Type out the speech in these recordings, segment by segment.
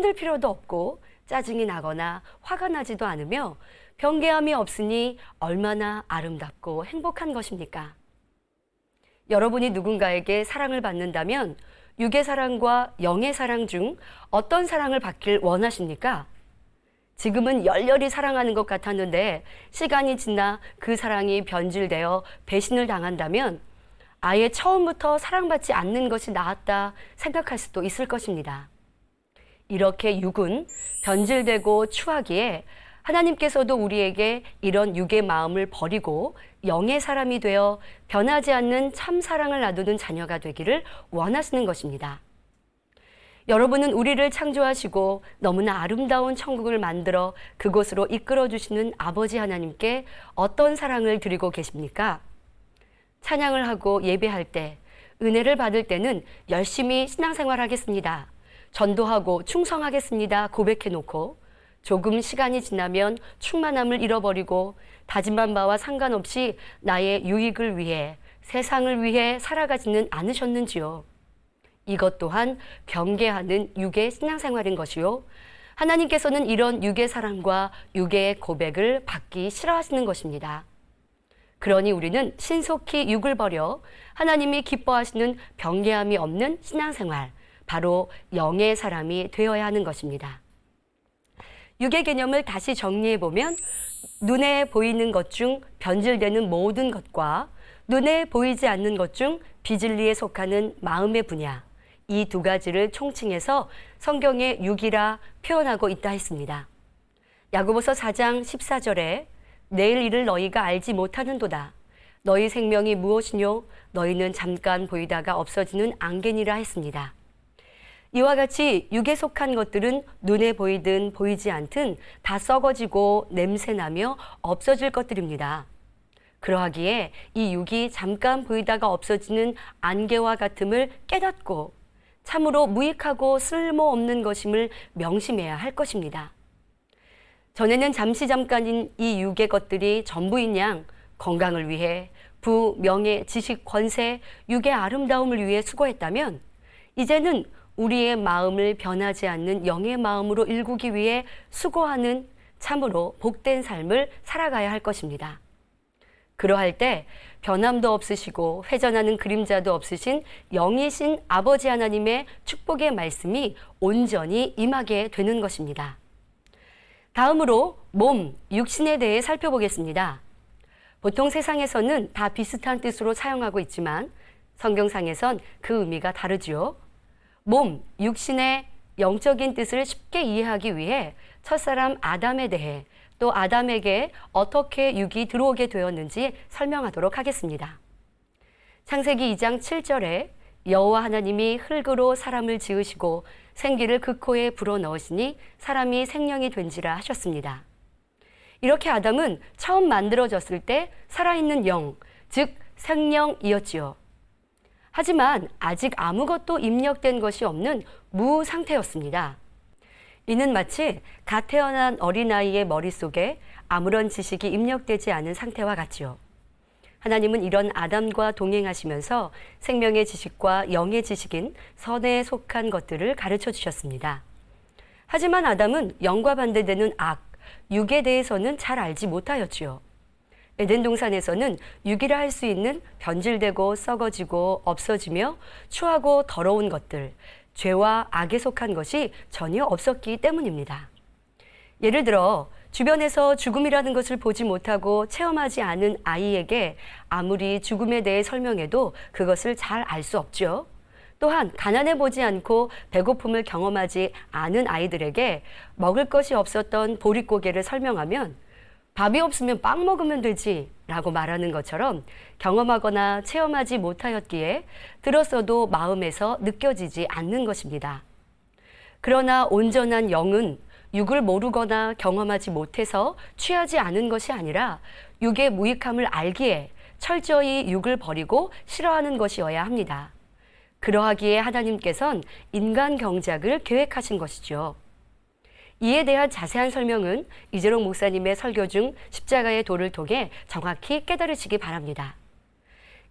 힘들 필요도 없고 짜증이 나거나 화가 나지도 않으며 변개함이 없으니 얼마나 아름답고 행복한 것입니까? 여러분이 누군가에게 사랑을 받는다면 육의 사랑과 영의 사랑 중 어떤 사랑을 받길 원하십니까? 지금은 열렬히 사랑하는 것 같았는데 시간이 지나 그 사랑이 변질되어 배신을 당한다면 아예 처음부터 사랑받지 않는 것이 나았다 생각할 수도 있을 것입니다. 이렇게 육은 변질되고 추하기에 하나님께서도 우리에게 이런 육의 마음을 버리고 영의 사람이 되어 변하지 않는 참 사랑을 놔두는 자녀가 되기를 원하시는 것입니다. 여러분은 우리를 창조하시고 너무나 아름다운 천국을 만들어 그곳으로 이끌어 주시는 아버지 하나님께 어떤 사랑을 드리고 계십니까? 찬양을 하고 예배할 때, 은혜를 받을 때는 열심히 신앙생활 하겠습니다. 전도하고 충성하겠습니다. 고백해놓고 조금 시간이 지나면 충만함을 잃어버리고 다짐한 바와 상관없이 나의 유익을 위해 세상을 위해 살아가지는 않으셨는지요? 이것 또한 변개하는 육의 신앙생활인 것이요. 하나님께서는 이런 육의 사랑과 육의 고백을 받기 싫어하시는 것입니다. 그러니 우리는 신속히 육을 버려 하나님이 기뻐하시는 변개함이 없는 신앙생활, 바로 영의 사람이 되어야 하는 것입니다. 육의 개념을 다시 정리해보면 눈에 보이는 것 중 변질되는 모든 것과 눈에 보이지 않는 것 중 비진리에 속하는 마음의 분야, 이 두 가지를 총칭해서 성경에 육이라 표현하고 있다 했습니다. 야고보서 4장 14절에 내일 일을 너희가 알지 못하는도다. 너희 생명이 무엇이뇨? 너희는 잠깐 보이다가 없어지는 안개니라 했습니다. 이와 같이 육에 속한 것들은 눈에 보이든 보이지 않든 다 썩어지고 냄새나며 없어질 것들입니다. 그러하기에 이 육이 잠깐 보이다가 없어지는 안개와 같음을 깨닫고 참으로 무익하고 쓸모없는 것임을 명심해야 할 것입니다. 전에는 잠깐인 이 육의 것들이 전부인 양 건강을 위해 부, 명예, 지식, 권세, 육의 아름다움을 위해 수고했다면 이제는 우리의 마음을 변하지 않는 영의 마음으로 일구기 위해 수고하는 참으로 복된 삶을 살아가야 할 것입니다. 그러할 때 변함도 없으시고 회전하는 그림자도 없으신 영이신 아버지 하나님의 축복의 말씀이 온전히 임하게 되는 것입니다. 다음으로 몸, 육신에 대해 살펴보겠습니다. 보통 세상에서는 다 비슷한 뜻으로 사용하고 있지만 성경상에선 그 의미가 다르지요. 몸, 육신의 영적인 뜻을 쉽게 이해하기 위해 첫사람 아담에 대해 또 아담에게 어떻게 육이 들어오게 되었는지 설명하도록 하겠습니다. 창세기 2장 7절에 여호와 하나님이 흙으로 사람을 지으시고 생기를 그 코에 불어넣으시니 사람이 생명이 된지라 하셨습니다. 이렇게 아담은 처음 만들어졌을 때 살아있는 영, 즉 생명이었지요. 하지만 아직 아무것도 입력된 것이 없는 무 상태였습니다. 이는 마치 갓 태어난 어린아이의 머릿속에 아무런 지식이 입력되지 않은 상태와 같지요. 하나님은 이런 아담과 동행하시면서 생명의 지식과 영의 지식인 선에 속한 것들을 가르쳐 주셨습니다. 하지만 아담은 영과 반대되는 악, 육에 대해서는 잘 알지 못하였지요. 에덴 동산에서는 육이라 할 수 있는 변질되고 썩어지고 없어지며 추하고 더러운 것들, 죄와 악에 속한 것이 전혀 없었기 때문입니다. 예를 들어 주변에서 죽음이라는 것을 보지 못하고 체험하지 않은 아이에게 아무리 죽음에 대해 설명해도 그것을 잘 알 수 없죠. 또한 가난해 보지 않고 배고픔을 경험하지 않은 아이들에게 먹을 것이 없었던 보릿고개를 설명하면 밥이 없으면 빵 먹으면 되지 라고 말하는 것처럼 경험하거나 체험하지 못하였기에 들었어도 마음에서 느껴지지 않는 것입니다. 그러나 온전한 영은 육을 모르거나 경험하지 못해서 취하지 않은 것이 아니라 육의 무익함을 알기에 철저히 육을 버리고 싫어하는 것이어야 합니다. 그러하기에 하나님께서는 인간 경작을 계획하신 것이죠. 이에 대한 자세한 설명은 이재록 목사님의 설교 중 십자가의 도를 통해 정확히 깨달으시기 바랍니다.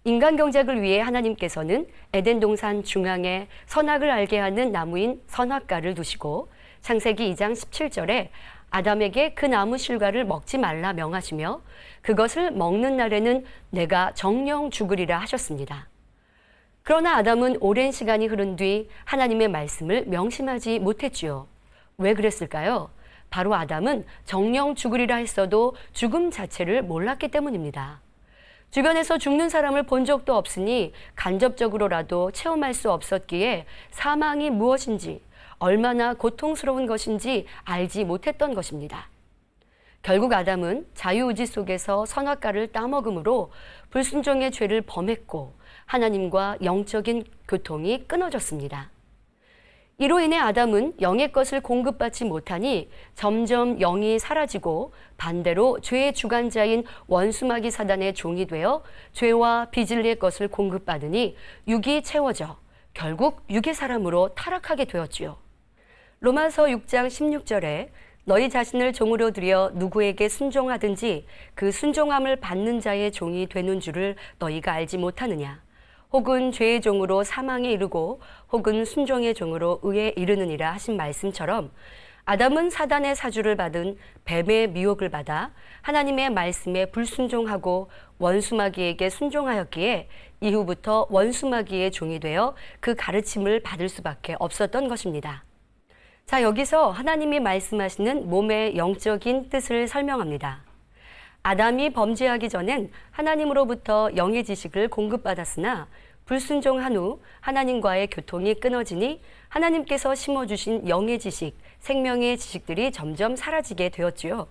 인간 경작을 위해 하나님께서는 에덴 동산 중앙에 선악을 알게 하는 나무인 선악과를 두시고 창세기 2장 17절에 아담에게 그 나무 실과를 먹지 말라 명하시며 그것을 먹는 날에는 내가 정령 죽으리라 하셨습니다. 그러나 아담은 오랜 시간이 흐른 뒤 하나님의 말씀을 명심하지 못했지요. 왜 그랬을까요? 바로 아담은 정령 죽으리라 했어도 죽음 자체를 몰랐기 때문입니다. 주변에서 죽는 사람을 본 적도 없으니 간접적으로라도 체험할 수 없었기에 사망이 무엇인지, 얼마나 고통스러운 것인지 알지 못했던 것입니다. 결국 아담은 자유의지 속에서 선악과를 따먹음으로 불순종의 죄를 범했고 하나님과 영적인 교통이 끊어졌습니다. 이로 인해 아담은 영의 것을 공급받지 못하니 점점 영이 사라지고 반대로 죄의 주관자인 원수마귀 사단의 종이 되어 죄와 비진리의 것을 공급받으니 육이 채워져 결국 육의 사람으로 타락하게 되었지요. 로마서 6장 16절에 너희 자신을 종으로 들여 누구에게 순종하든지 그 순종함을 받는 자의 종이 되는 줄을 너희가 알지 못하느냐. 혹은 죄의 종으로 사망에 이르고 혹은 순종의 종으로 의에 이르느니라 하신 말씀처럼 아담은 사단의 사주를 받은 뱀의 미혹을 받아 하나님의 말씀에 불순종하고 원수마귀에게 순종하였기에 이후부터 원수마귀의 종이 되어 그 가르침을 받을 수밖에 없었던 것입니다. 자, 여기서 하나님이 말씀하시는 몸의 영적인 뜻을 설명합니다. 아담이 범죄하기 전엔 하나님으로부터 영의 지식을 공급받았으나 불순종한 후 하나님과의 교통이 끊어지니 하나님께서 심어주신 영의 지식, 생명의 지식들이 점점 사라지게 되었지요.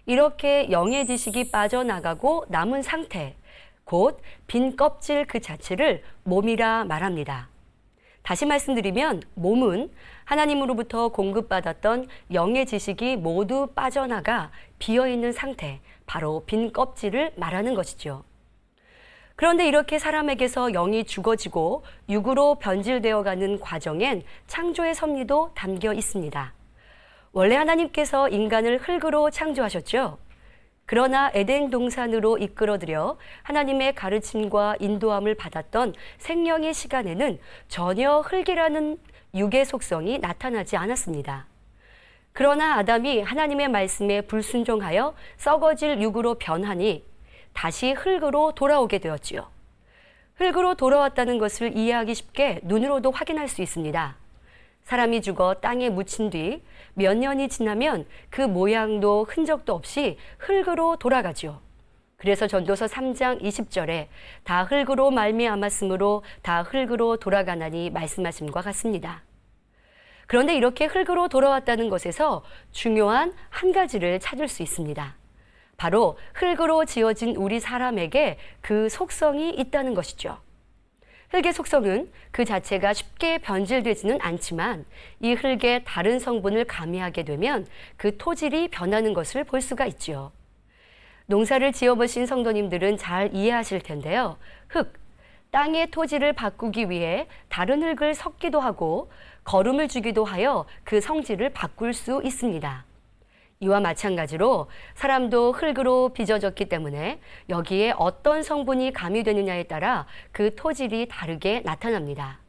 이렇게 영의 지식이 빠져나가고 남은 상태, 곧 빈 껍질 그 자체를 몸이라 말합니다. 다시 말씀드리면 몸은 하나님으로부터 공급받았던 영의 지식이 모두 빠져나가 비어있는 상태, 바로 빈 껍질을 말하는 것이죠. 그런데 이렇게 사람에게서 영이 죽어지고 육으로 변질되어가는 과정엔 창조의 섭리도 담겨 있습니다. 원래 하나님께서 인간을 흙으로 창조하셨죠. 그러나 에덴 동산으로 이끌어들여 하나님의 가르침과 인도함을 받았던 생명의 시간에는 전혀 흙이라는 육의 속성이 나타나지 않았습니다. 그러나 아담이 하나님의 말씀에 불순종하여 썩어질 육으로 변하니 다시 흙으로 돌아오게 되었지요. 흙으로 돌아왔다는 것을 이해하기 쉽게 눈으로도 확인할 수 있습니다. 사람이 죽어 땅에 묻힌 뒤 몇 년이 지나면 그 모양도 흔적도 없이 흙으로 돌아가죠. 그래서 전도서 3장 20절에 다 흙으로 말미암았으므로 다 흙으로 돌아가나니 말씀하심과 같습니다. 그런데 이렇게 흙으로 돌아왔다는 것에서 중요한 한 가지를 찾을 수 있습니다. 바로 흙으로 지어진 우리 사람에게 그 속성이 있다는 것이죠. 흙의 속성은 그 자체가 쉽게 변질되지는 않지만 이 흙에 다른 성분을 가미하게 되면 그 토질이 변하는 것을 볼 수가 있죠. 농사를 지어보신 성도님들은 잘 이해하실 텐데요. 흙, 땅의 토질을 바꾸기 위해 다른 흙을 섞기도 하고 거름을 주기도 하여 그 성질을 바꿀 수 있습니다. 이와 마찬가지로 사람도 흙으로 빚어졌기 때문에 여기에 어떤 성분이 가미되느냐에 따라 그 토질이 다르게 나타납니다.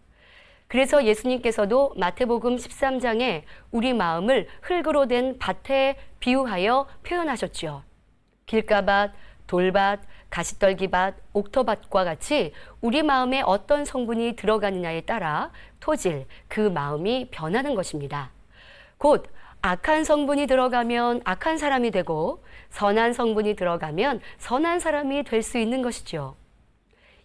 그래서 예수님께서도 마태복음 13장에 우리 마음을 흙으로 된 밭에 비유하여 표현하셨지요. 길가밭, 돌밭, 가시떨기밭, 옥토밭과 같이 우리 마음에 어떤 성분이 들어가느냐에 따라 토질, 그 마음이 변하는 것입니다. 곧 악한 성분이 들어가면 악한 사람이 되고 선한 성분이 들어가면 선한 사람이 될 수 있는 것이죠.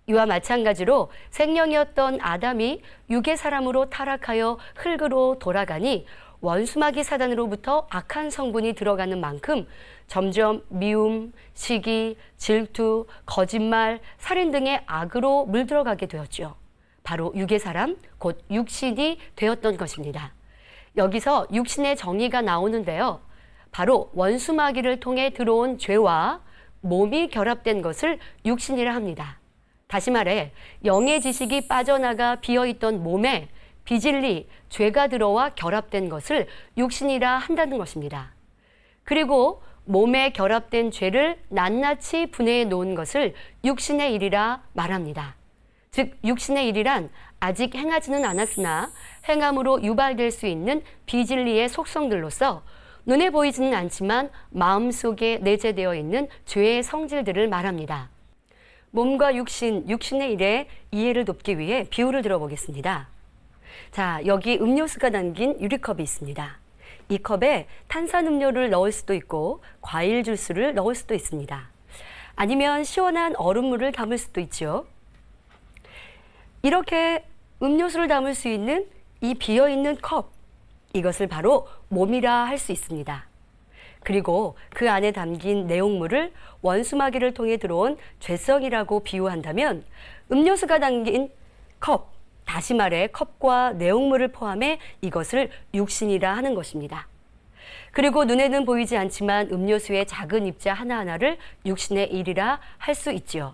이와 마찬가지로 생명이었던 아담이 육의 사람으로 타락하여 흙으로 돌아가니 원수마귀 사단으로부터 악한 성분이 들어가는 만큼 점점 미움, 시기, 질투, 거짓말, 살인 등의 악으로 물들어가게 되었죠. 바로 육의 사람, 곧 육신이 되었던 것입니다. 여기서 육신의 정의가 나오는데요. 바로 원수마귀를 통해 들어온 죄와 몸이 결합된 것을 육신이라 합니다. 다시 말해 영의 지식이 빠져나가 비어있던 몸에 비진리, 죄가 들어와 결합된 것을 육신이라 한다는 것입니다. 그리고 몸에 결합된 죄를 낱낱이 분해해 놓은 것을 육신의 일이라 말합니다. 즉 육신의 일이란 아직 행하지는 않았으나 행함으로 유발될 수 있는 비진리의 속성들로서 눈에 보이지는 않지만 마음속에 내재되어 있는 죄의 성질들을 말합니다. 몸과 육신의 일에 이해를 돕기 위해 비유를 들어보겠습니다. 자, 여기 음료수가 담긴 유리컵이 있습니다. 이 컵에 탄산음료를 넣을 수도 있고 과일 주스를 넣을 수도 있습니다. 아니면 시원한 얼음물을 담을 수도 있죠. 이렇게 음료수를 담을 수 있는 이 비어있는 컵, 이것을 바로 몸이라 할 수 있습니다. 그리고 그 안에 담긴 내용물을 원수마귀를 통해 들어온 죄성이라고 비유한다면 음료수가 담긴 컵, 다시 말해 컵과 내용물을 포함해 이것을 육신이라 하는 것입니다. 그리고 눈에는 보이지 않지만 음료수의 작은 입자 하나하나를 육신의 일이라 할 수 있지요.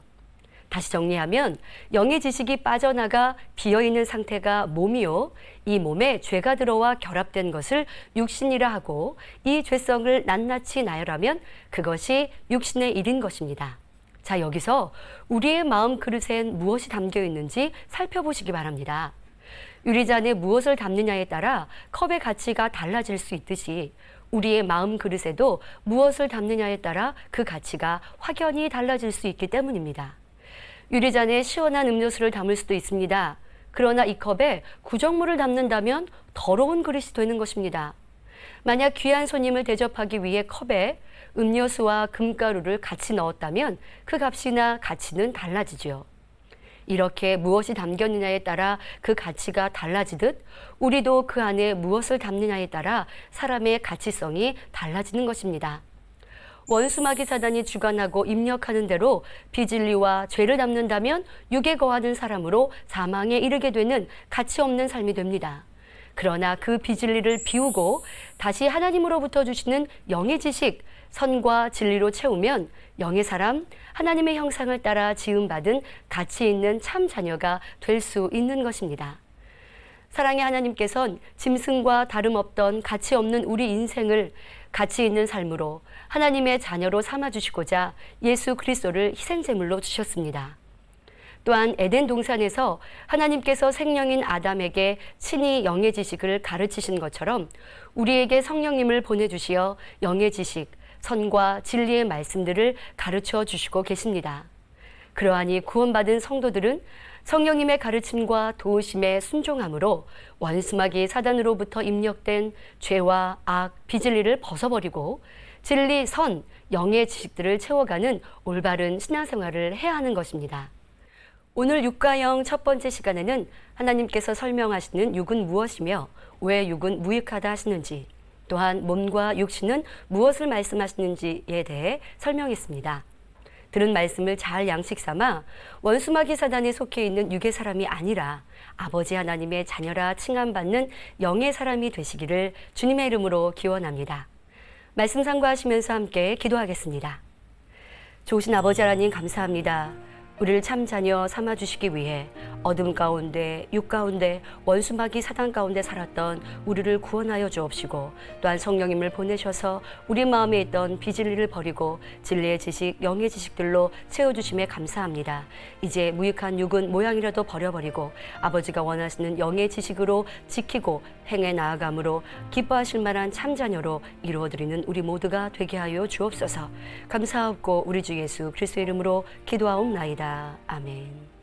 다시 정리하면 영의 지식이 빠져나가 비어있는 상태가 몸이요. 이 몸에 죄가 들어와 결합된 것을 육신이라 하고 이 죄성을 낱낱이 나열하면 그것이 육신의 일인 것입니다. 자, 여기서 우리의 마음 그릇엔 무엇이 담겨 있는지 살펴보시기 바랍니다. 유리잔에 무엇을 담느냐에 따라 컵의 가치가 달라질 수 있듯이 우리의 마음 그릇에도 무엇을 담느냐에 따라 그 가치가 확연히 달라질 수 있기 때문입니다. 유리잔에 시원한 음료수를 담을 수도 있습니다. 그러나 이 컵에 구정물을 담는다면 더러운 그릇이 되는 것입니다. 만약 귀한 손님을 대접하기 위해 컵에 음료수와 금가루를 같이 넣었다면 그 값이나 가치는 달라지죠. 이렇게 무엇이 담겼느냐에 따라 그 가치가 달라지듯 우리도 그 안에 무엇을 담느냐에 따라 사람의 가치성이 달라지는 것입니다. 원수마귀 사단이 주관하고 입력하는 대로 비진리와 죄를 담는다면 육에 거하는 사람으로 사망에 이르게 되는 가치 없는 삶이 됩니다. 그러나 그 비진리를 비우고 다시 하나님으로부터 주시는 영의 지식, 선과 진리로 채우면 영의 사람, 하나님의 형상을 따라 지음받은 가치 있는 참 자녀가 될 수 있는 것입니다. 사랑의 하나님께서는 짐승과 다름없던 가치 없는 우리 인생을 가치 있는 삶으로 하나님의 자녀로 삼아주시고자 예수 그리스도를 희생제물로 주셨습니다. 또한 에덴 동산에서 하나님께서 생명인 아담에게 친히 영의 지식을 가르치신 것처럼 우리에게 성령님을 보내주시어 영의 지식, 선과 진리의 말씀들을 가르쳐 주시고 계십니다. 그러하니 구원받은 성도들은 성령님의 가르침과 도우심에 순종함으로 원수마귀 사단으로부터 입력된 죄와 악, 비진리를 벗어버리고 진리, 선, 영의 지식들을 채워가는 올바른 신앙생활을 해야 하는 것입니다. 오늘 육가영 첫 번째 시간에는 하나님께서 설명하시는 육은 무엇이며 왜 육은 무익하다 하시는지, 또한 몸과 육신은 무엇을 말씀하시는지에 대해 설명했습니다. 들은 말씀을 잘 양식 삼아 원수마귀 사단에 속해 있는 육의 사람이 아니라 아버지 하나님의 자녀라 칭함받는 영의 사람이 되시기를 주님의 이름으로 기원합니다. 말씀 상고하시면서 함께 기도하겠습니다. 좋으신 아버지 하나님 감사합니다. 우리를 참 자녀 삼아주시기 위해 어둠 가운데, 육 가운데, 원수마귀 사단 가운데 살았던 우리를 구원하여 주옵시고 또한 성령님을 보내셔서 우리 마음에 있던 비진리를 버리고 진리의 지식, 영의 지식들로 채워주심에 감사합니다. 이제 무익한 육은 모양이라도 버려버리고 아버지가 원하시는 영의 지식으로 지키고 행해 나아감으로 기뻐하실 만한 참 자녀로 이루어드리는 우리 모두가 되게 하여 주옵소서. 감사하옵고 우리 주 예수 그리스도의 이름으로 기도하옵나이다. 아멘.